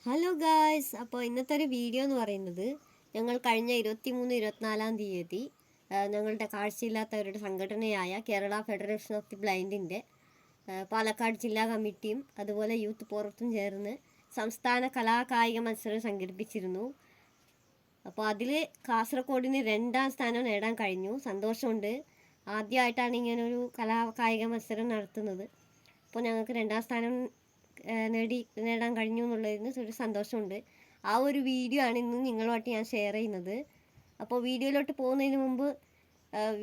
Hello guys, അപ്പോൾ ഇന്നത്തെ ഒരു വീഡിയോ എന്ന് പറയുന്നത് ഞങ്ങൾ കഴിഞ്ഞ 23-24 തീയതി ഞങ്ങളുടെ കാഴ്ചയില്ലാത്തവരുടെ സംഘടനയായ കേരള ഫെഡറേഷൻ ഓഫ് ദി ബ്ലൈൻഡിൻ്റെ പാലക്കാട് ജില്ലാ കമ്മിറ്റിയും അതുപോലെ യൂത്ത് പുറത്തും ചേർന്ന് സംസ്ഥാന കലാകായിക മത്സരം സംഘടിപ്പിച്ചിരുന്നു. അപ്പോൾ അതിൽ കാസർഗോഡിന് 2ാം സ്ഥാനം നേടാൻ കഴിഞ്ഞു. സന്തോഷമുണ്ട്. ആദ്യമായിട്ടാണ് ഇങ്ങനൊരു കലാകായിക മത്സരം നടത്തുന്നത്. അപ്പോൾ ഞങ്ങൾക്ക് 2ാം സ്ഥാനം നേടാൻ കഴിഞ്ഞു എന്നുള്ളതിന് ഒരു സന്തോഷമുണ്ട്. ആ ഒരു വീഡിയോ ആണ് ഇന്ന് നിങ്ങളുമായിട്ട് ഞാൻ ഷെയർ ചെയ്യുന്നത്. അപ്പോൾ വീഡിയോയിലോട്ട് പോകുന്നതിന് മുമ്പ്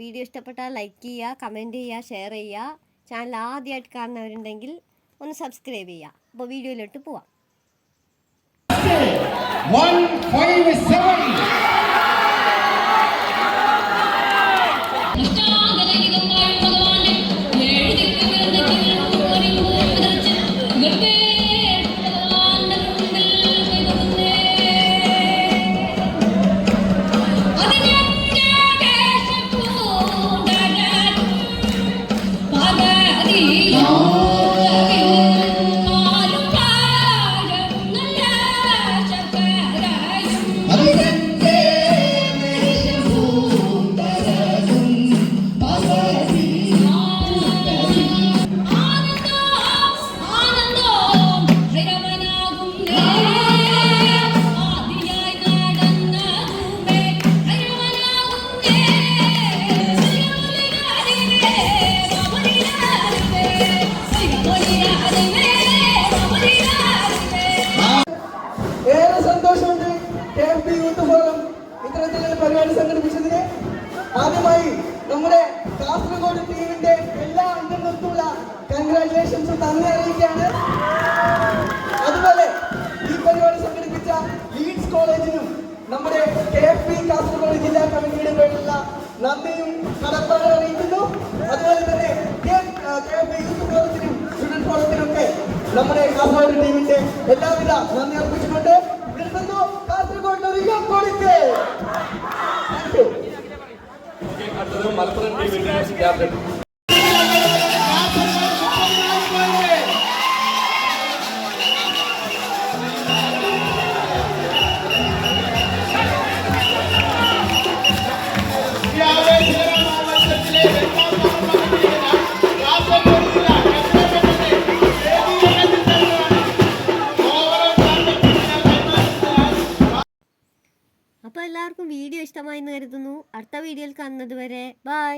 വീഡിയോ ഇഷ്ടപ്പെട്ടാൽ ലൈക്ക് ചെയ്യുക, കമൻറ്റ് ചെയ്യുക, ഷെയർ ചെയ്യുക. ചാനൽ ആദ്യമായിട്ട് കാണുന്നവരുണ്ടെങ്കിൽ ഒന്ന് സബ്സ്ക്രൈബ് ചെയ്യുക. അപ്പോൾ വീഡിയോയിലോട്ട് പോവാം. 157 പരിപാടി സംഘടിപ്പിച്ചതിന് ആദ്യമായി നമ്മുടെ കാസർഗോഡ് ടീമിന്റെ എല്ലാ അംഗങ്ങൾക്കുള്ള കൺഗ്രാറ്റുലേഷൻസ് നന്ദി അറിയിക്കുകയാണ്. അതുപോലെ ഈ പരിപാടി സംഘടിപ്പിച്ച ലീഡ്സ് കോളേജിനും നമ്മുടെ KFB കാസർഗോഡ് ജില്ലാ കമ്മിറ്റിയുടെ പേരിലുള്ള നന്ദിയും കടപ്പാടും അറിയിക്കുന്നു. അതുപോലെ തന്നെ KFB യൂത്ത് ഫോറത്തിനും സ്റ്റുഡന്റ് ഫോറത്തിനൊക്കെ നമ്മുടെ കാസർഗോഡ് ടീമിന്റെ എല്ലാവിധ നന്ദി അർപ്പിച്ചുകൊണ്ട് കാസർഗോഡ് ഒരു യോക്കോളിക്ക് മലപ്പുറം ടീമിന്റെ ക്യാപ്റ്റൻ അപ്പോൾ എല്ലാവർക്കും വീഡിയോ ഇഷ്ടമായി എന്ന് കരുതുന്നു. അടുത്ത വീഡിയോയിൽ കാണുന്നത് വരെ ബൈ.